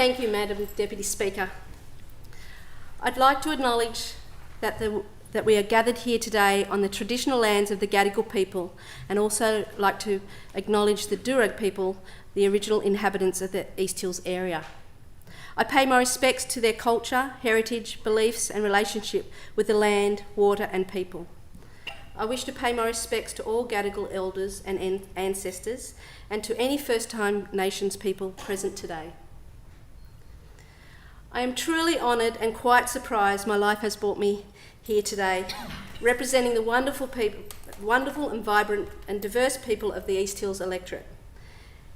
Thank you, Madam Deputy Speaker. I'd like to acknowledge that we are gathered here today on the traditional lands of the Gadigal people, and also like to acknowledge the Durag people, the original inhabitants of the East Hills area. I pay my respects to their culture, heritage, beliefs and relationship with the land, water and people. I wish to pay my respects to all Gadigal elders and ancestors and to any First Time Nations people present today. I am truly honoured and quite surprised my life has brought me here today, representing the wonderful and vibrant and diverse people of the East Hills electorate.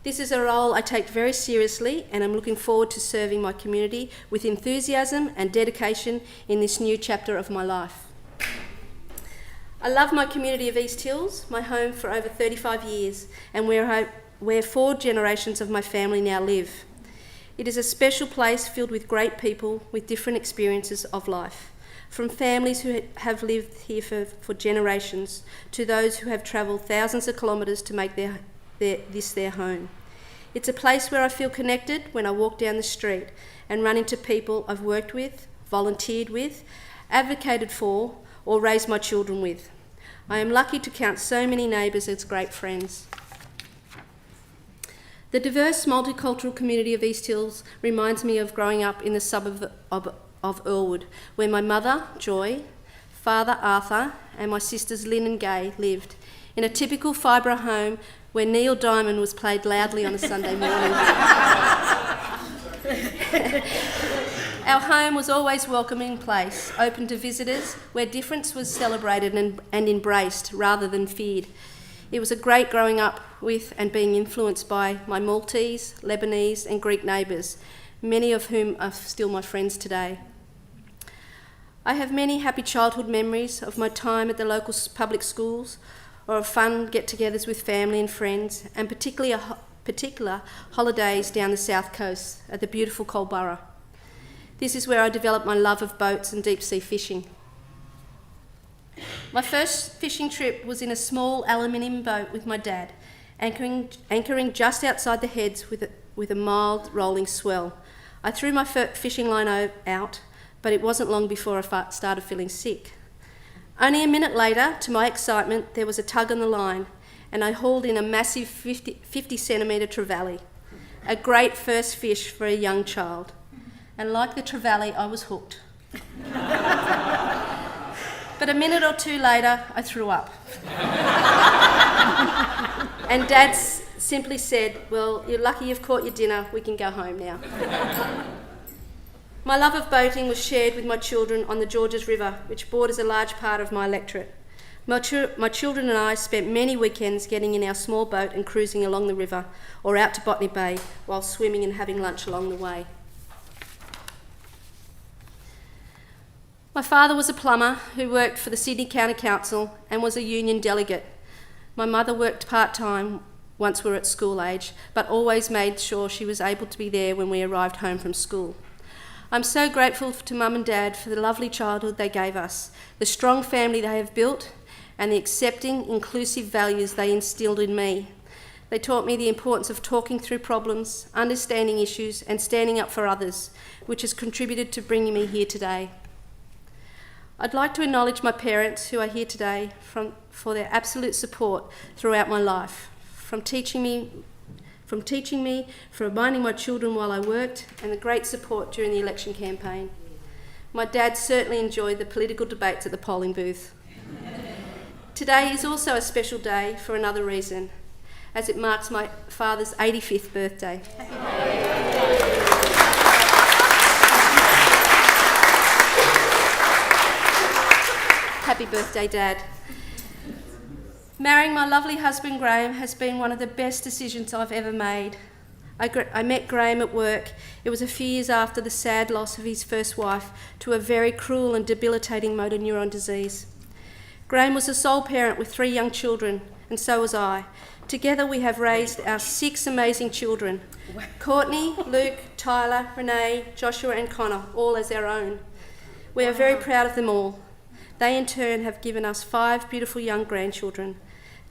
This is a role I take very seriously, and I'm looking forward to serving my community with enthusiasm and dedication in this new chapter of my life. I love my community of East Hills, my home for over 35 years, and where 4 generations of my family now live. It is a special place filled with great people with different experiences of life, from families who have lived here for generations to those who have travelled thousands of kilometres to make this their home. It's a place where I feel connected when I walk down the street and run into people I've worked with, volunteered with, advocated for, or raised my children with. I am lucky to count so many neighbours as great friends. The diverse multicultural community of East Hills reminds me of growing up in the suburb of Earlwood, where my mother, Joy, father, Arthur, and my sisters, Lynn and Gay, lived, in a typical Fibro home where Neil Diamond was played loudly on a Sunday morning. Our home was always a welcoming place, open to visitors, where difference was celebrated and embraced rather than feared. It was a great growing up with and being influenced by my Maltese, Lebanese and Greek neighbours, many of whom are still my friends today. I have many happy childhood memories of my time at the local public schools, or of fun get-togethers with family and friends, and particular holidays down the south coast at the beautiful Culburra. This is where I developed my love of boats and deep-sea fishing. My first fishing trip was in a small aluminium boat with my dad, anchoring just outside the Heads with a mild rolling swell. I threw my fishing line out, but it wasn't long before I started feeling sick. Only a minute later, to my excitement, there was a tug on the line, and I hauled in a massive 50 centimetre trevally, a great first fish for a young child. And like the trevally, I was hooked. But a minute or two later, I threw up. And Dad simply said, "Well, you're lucky you've caught your dinner, we can go home now." My love of boating was shared with my children on the Georges River, which borders a large part of my electorate. My children and I spent many weekends getting in our small boat and cruising along the river, or out to Botany Bay, while swimming and having lunch along the way. My father was a plumber who worked for the Sydney County Council and was a union delegate. My mother worked part-time once we were at school age, but always made sure she was able to be there when we arrived home from school. I'm so grateful to Mum and Dad for the lovely childhood they gave us, the strong family they have built, and the accepting, inclusive values they instilled in me. They taught me the importance of talking through problems, understanding issues, and standing up for others, which has contributed to bringing me here today. I'd like to acknowledge my parents who are here today for their absolute support throughout my life, from teaching me, for reminding my children while I worked, and the great support during the election campaign. My dad certainly enjoyed the political debates at the polling booth. Today is also a special day for another reason, as it marks my father's 85th birthday. Happy birthday, Dad. Marrying my lovely husband Graham has been one of the best decisions I've ever made. I met Graham at work. It was a few years after the sad loss of his first wife to a very cruel and debilitating motor neuron disease. Graham was a sole parent with 3 young children, and so was I. Together we have raised our 6 amazing children, Courtney, Luke, Tyler, Renee, Joshua and Connor, all as our own. We are very proud of them all. They in turn have given us 5 beautiful young grandchildren,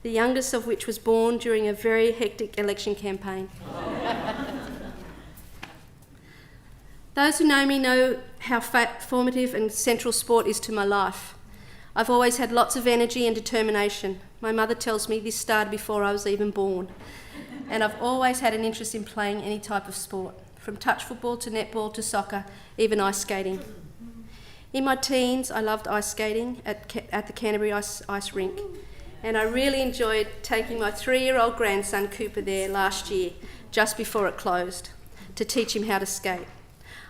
the youngest of which was born during a very hectic election campaign. Those who know me know how formative and central sport is to my life. I've always had lots of energy and determination. My mother tells me this started before I was even born. And I've always had an interest in playing any type of sport, from touch football to netball to soccer, even ice skating. In my teens, I loved ice skating at the Canterbury ice rink, and I really enjoyed taking my 3-year-old grandson Cooper there last year, just before it closed, to teach him how to skate.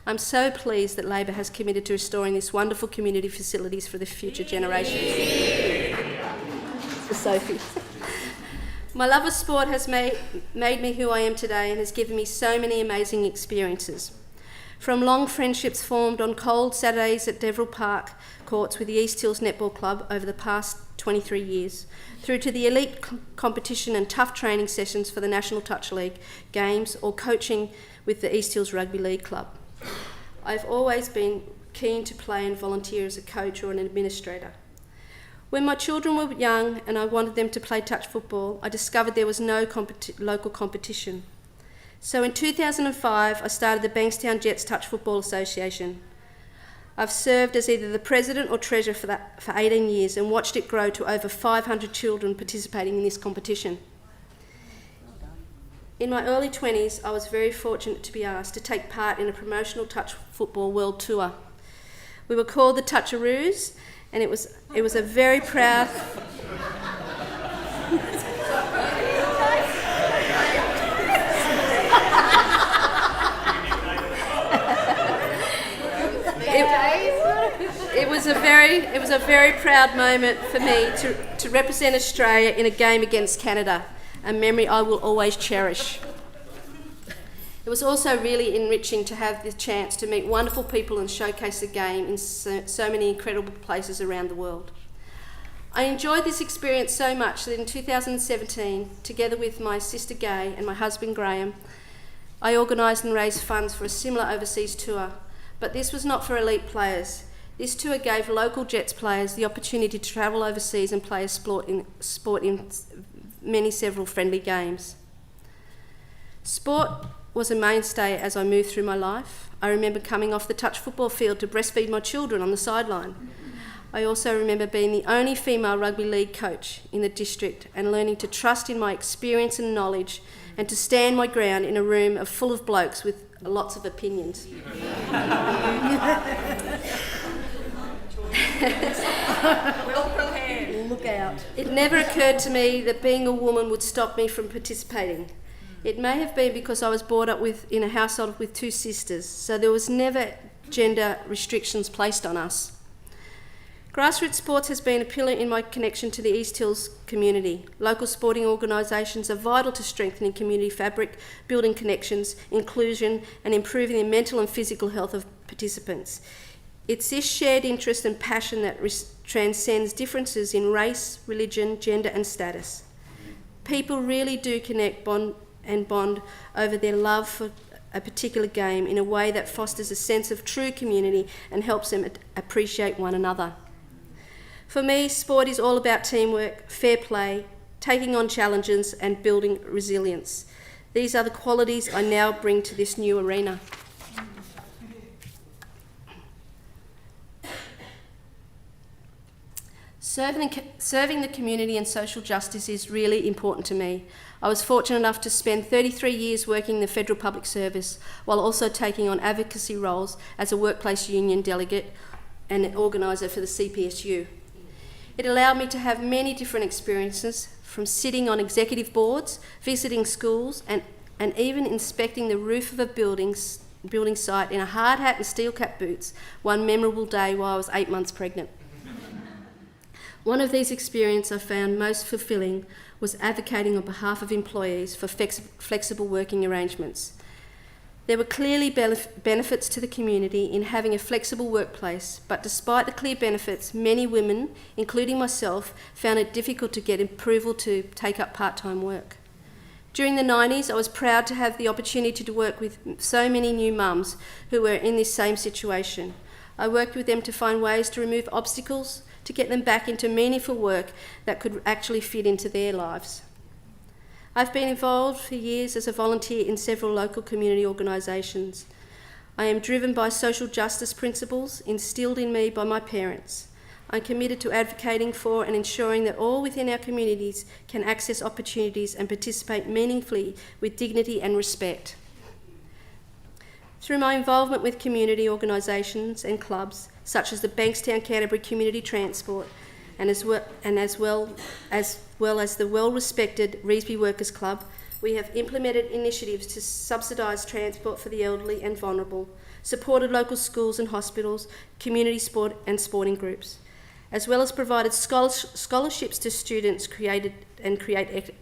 I'm so pleased that Labor has committed to restoring this wonderful community facilities for the future generations. For Sophie. My love of sport has made me who I am today and has given me so many amazing experiences. From long friendships formed on cold Saturdays at Deverell Park courts with the East Hills Netball Club over the past 23 years, through to the elite competition and tough training sessions for the National Touch League games or coaching with the East Hills Rugby League Club. I've always been keen to play and volunteer as a coach or an administrator. When my children were young and I wanted them to play touch football, I discovered there was no local competition. So in 2005, I started the Bankstown Jets Touch Football Association. I've served as either the president or treasurer for 18 years and watched it grow to over 500 children participating in this competition. In my early 20s, I was very fortunate to be asked to take part in a promotional touch football world tour. We were called the Toucharoos, and it was a very proud... It was a very proud moment for me to represent Australia in a game against Canada, a memory I will always cherish. It was also really enriching to have the chance to meet wonderful people and showcase the game in so many incredible places around the world. I enjoyed this experience so much that in 2017, together with my sister Gay and my husband Graham, I organised and raised funds for a similar overseas tour, but this was not for elite players. This tour gave local Jets players the opportunity to travel overseas and play a sport in several friendly games. Sport was a mainstay as I moved through my life. I remember coming off the touch football field to breastfeed my children on the sideline. I also remember being the only female rugby league coach in the district and learning to trust in my experience and knowledge and to stand my ground in a room full of blokes with lots of opinions. Look out. It never occurred to me that being a woman would stop me from participating. It may have been because I was brought up in a household with 2 sisters, so there was never gender restrictions placed on us. Grassroots sports has been a pillar in my connection to the East Hills community. Local sporting organisations are vital to strengthening community fabric, building connections, inclusion, and improving the mental and physical health of participants. It's this shared interest and passion that transcends differences in race, religion, gender, and status. People really do connect, bond over their love for a particular game in a way that fosters a sense of true community and helps them appreciate one another. For me, sport is all about teamwork, fair play, taking on challenges and building resilience. These are the qualities I now bring to this new arena. Serving the community and social justice is really important to me. I was fortunate enough to spend 33 years working in the Federal Public Service while also taking on advocacy roles as a workplace union delegate and an organiser for the CPSU. It allowed me to have many different experiences, from sitting on executive boards, visiting schools, and even inspecting the roof of a building site in a hard hat and steel cap boots one memorable day while I was 8 months pregnant. One of these experiences I found most fulfilling was advocating on behalf of employees for flexible working arrangements. There were clearly benefits to the community in having a flexible workplace, but despite the clear benefits, many women, including myself, found it difficult to get approval to take up part-time work. During the 90s, I was proud to have the opportunity to work with so many new mums who were in this same situation. I worked with them to find ways to remove obstacles, to get them back into meaningful work that could actually fit into their lives. I've been involved for years as a volunteer in several local community organisations. I am driven by social justice principles instilled in me by my parents. I'm committed to advocating for and ensuring that all within our communities can access opportunities and participate meaningfully with dignity and respect. Through my involvement with community organisations and clubs, such as the Bankstown Canterbury Community Transport, as well as the well-respected Revesby Workers Club, we have implemented initiatives to subsidise transport for the elderly and vulnerable, supported local schools and hospitals, community sport and sporting groups, as well as provided scholarships to students create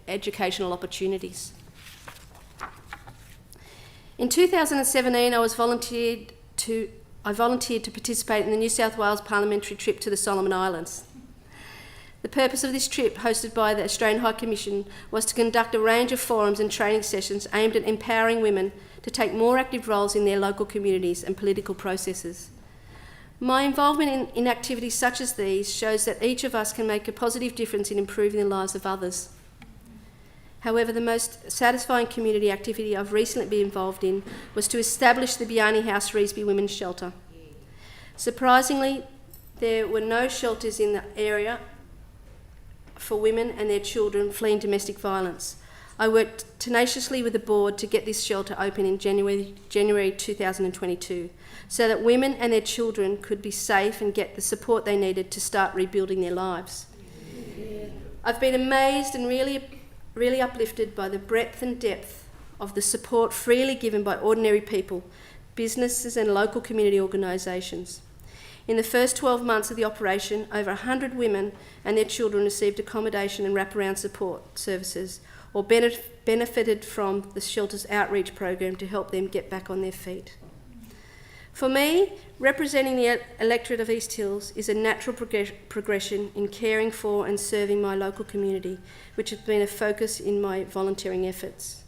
educational opportunities. In 2017, I volunteered to participate in the New South Wales parliamentary trip to the Solomon Islands. The purpose of this trip, hosted by the Australian High Commission, was to conduct a range of forums and training sessions aimed at empowering women to take more active roles in their local communities and political processes. My involvement in activities such as these shows that each of us can make a positive difference in improving the lives of others. However, the most satisfying community activity I've recently been involved in was to establish the Biani House Revesby Women's Shelter. Surprisingly, there were no shelters in the area for women and their children fleeing domestic violence. I worked tenaciously with the board to get this shelter open in January 2022, so that women and their children could be safe and get the support they needed to start rebuilding their lives. I've been amazed and really uplifted by the breadth and depth of the support freely given by ordinary people, businesses and local community organisations. In the first 12 months of the operation, over 100 women and their children received accommodation and wraparound support services, or benefited from the shelter's outreach program to help them get back on their feet. For me, representing the electorate of East Hills is a natural progression in caring for and serving my local community, which has been a focus in my volunteering efforts.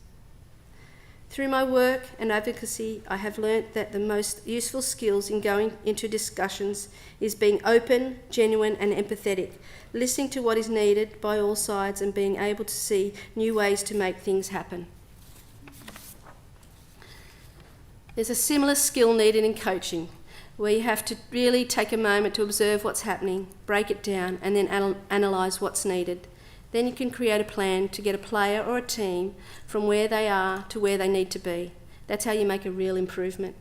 Through my work and advocacy, I have learnt that the most useful skills in going into discussions is being open, genuine and empathetic, listening to what is needed by all sides and being able to see new ways to make things happen. There's a similar skill needed in coaching, where you have to really take a moment to observe what's happening, break it down and then analyse what's needed. Then you can create a plan to get a player or a team from where they are to where they need to be. That's how you make a real improvement.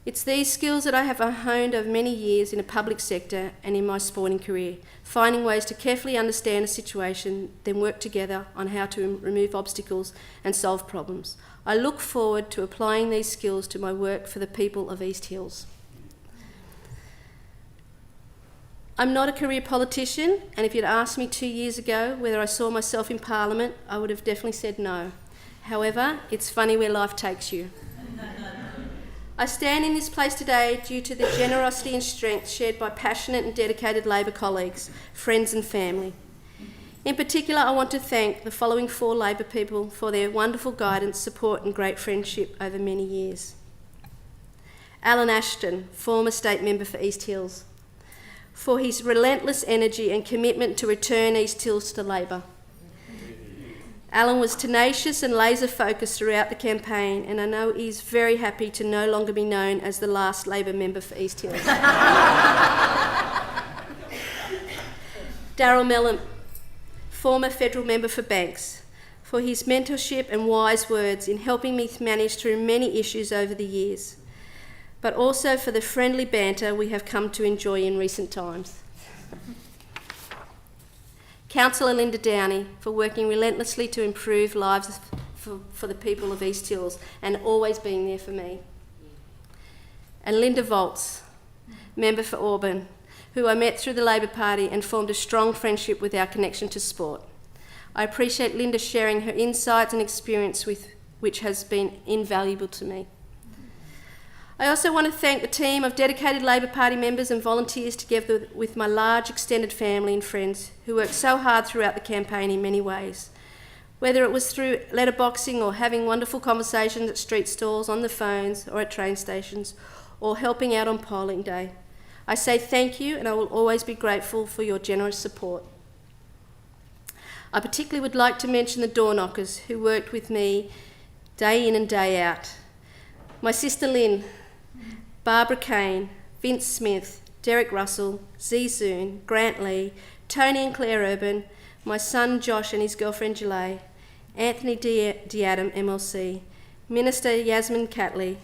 It's these skills that I have honed over many years in the public sector and in my sporting career, finding ways to carefully understand a situation, then work together on how to remove obstacles and solve problems. I look forward to applying these skills to my work for the people of East Hills. I'm not a career politician, and if you'd asked me 2 years ago whether I saw myself in Parliament, I would have definitely said no. However, it's funny where life takes you. I stand in this place today due to the generosity and strength shared by passionate and dedicated Labor colleagues, friends and family. In particular, I want to thank the following 4 Labor people for their wonderful guidance, support and great friendship over many years. Alan Ashton, former State Member for East Hills, for his relentless energy and commitment to return East Hills to Labor. Alan was tenacious and laser-focused throughout the campaign, and I know he's very happy to no longer be known as the last Labor member for East Hills. Darryl Mellon, former federal member for Banks, for his mentorship and wise words in helping me manage through many issues over the years, but also for the friendly banter we have come to enjoy in recent times. Councillor Linda Downey, for working relentlessly to improve lives for the people of East Hills and always being there for me. And Linda Volz, member for Auburn, who I met through the Labor Party and formed a strong friendship with our connection to sport. I appreciate Linda sharing her insights and experience which has been invaluable to me. I also want to thank the team of dedicated Labor Party members and volunteers, together with my large extended family and friends who worked so hard throughout the campaign in many ways. Whether it was through letterboxing or having wonderful conversations at street stalls, on the phones or at train stations, or helping out on polling day. I say thank you, and I will always be grateful for your generous support. I particularly would like to mention the door knockers who worked with me day in and day out. my sister Lynn, Barbara Kane, Vince Smith, Derek Russell, Zee Zoon, Grant Lee, Tony and Claire Urban, my son Josh and his girlfriend Jalay, Anthony D'Adam, MLC, Minister Yasmin Catley,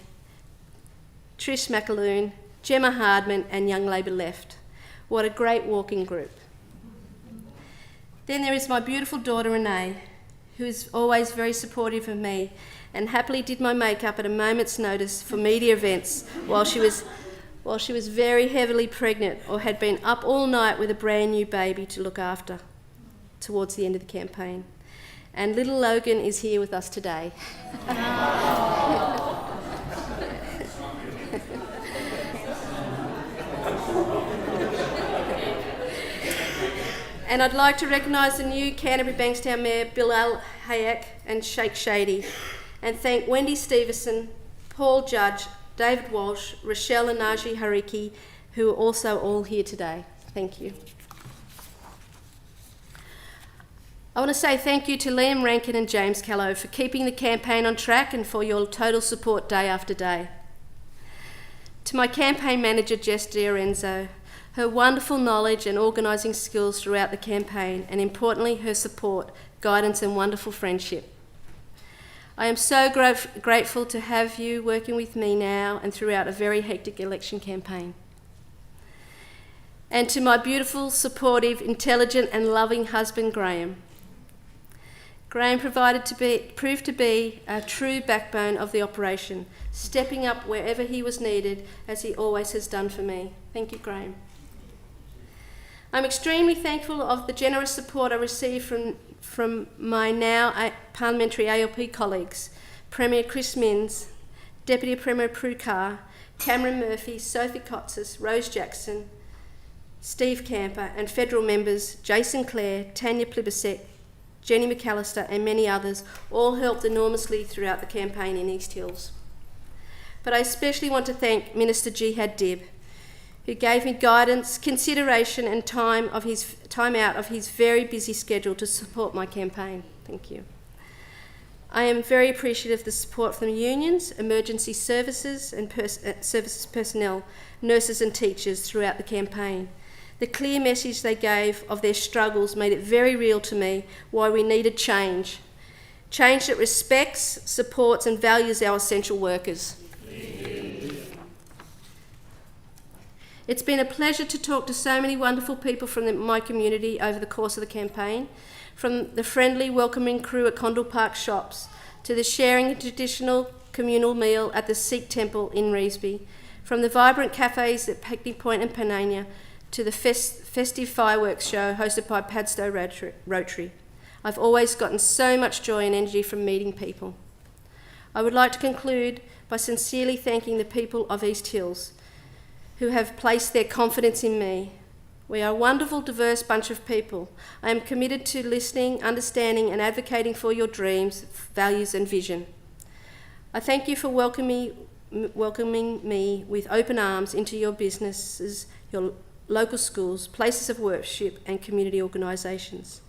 Trish McAloon, Gemma Hardman and Young Labour Left. What a great walking group. Then there is my beautiful daughter Renee, who is always very supportive of me and happily did my makeup at a moment's notice for media events while she was very heavily pregnant or had been up all night with a brand new baby to look after towards the end of the campaign. And little Logan is here with us today. And I'd like to recognise the new Canterbury Bankstown Mayor, Bill Al-Hayek and Sheikh Shady, and thank Wendy Stevenson, Paul Judge, David Walsh, Rochelle and Naji Hariki, who are also all here today. Thank you. I want to say thank you to Liam Rankin and James Callow for keeping the campaign on track and for your total support day after day. To my campaign manager, Jess Diorenzo, her wonderful knowledge and organising skills throughout the campaign, and importantly, her support, guidance and wonderful friendship. I am so grateful to have you working with me now and throughout a very hectic election campaign. And to my beautiful, supportive, intelligent and loving husband, Graham. Graham proved to be a true backbone of the operation, stepping up wherever he was needed, as he always has done for me. Thank you, Graham. I'm extremely thankful of the generous support I received from my now parliamentary ALP colleagues, Premier Chris Minns, Deputy Premier Prue Carr, Cameron Murphy, Sophie Kotsis, Rose Jackson, Steve Camper, and federal members Jason Clare, Tanya Plibersek, Jenny McAllister and many others all helped enormously throughout the campaign in East Hills. But I especially want to thank Minister Jihad Dib, who gave me guidance, consideration and time out of his very busy schedule to support my campaign. Thank you. I am very appreciative of the support from the unions, emergency services and services personnel, nurses and teachers throughout the campaign. The clear message they gave of their struggles made it very real to me why we needed change. Change that respects, supports and values our essential workers. It's been a pleasure to talk to so many wonderful people from my community over the course of the campaign, from the friendly, welcoming crew at Condell Park Shops, to the sharing a traditional communal meal at the Sikh Temple in Revesby, from the vibrant cafes at Picnic Point and Panania, to the festive fireworks show hosted by Padstow Rotary. I've always gotten so much joy and energy from meeting people. I would like to conclude by sincerely thanking the people of East Hills who have placed their confidence in me. We are a wonderful, diverse bunch of people. I am committed to listening, understanding and advocating for your dreams, values and vision. I thank you for welcoming me with open arms into your businesses, your local schools, places of worship and community organisations.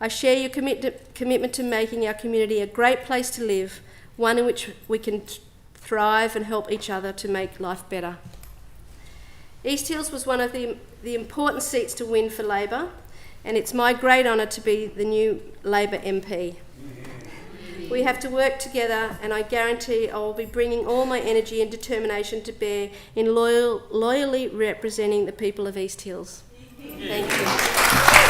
I share your commitment to making our community a great place to live, one in which we can thrive and help each other to make life better. East Hills was one of the important seats to win for Labor, and it's my great honour to be the new Labor MP. We have to work together, and I guarantee I will be bringing all my energy and determination to bear in loyally representing the people of East Hills. Thank you.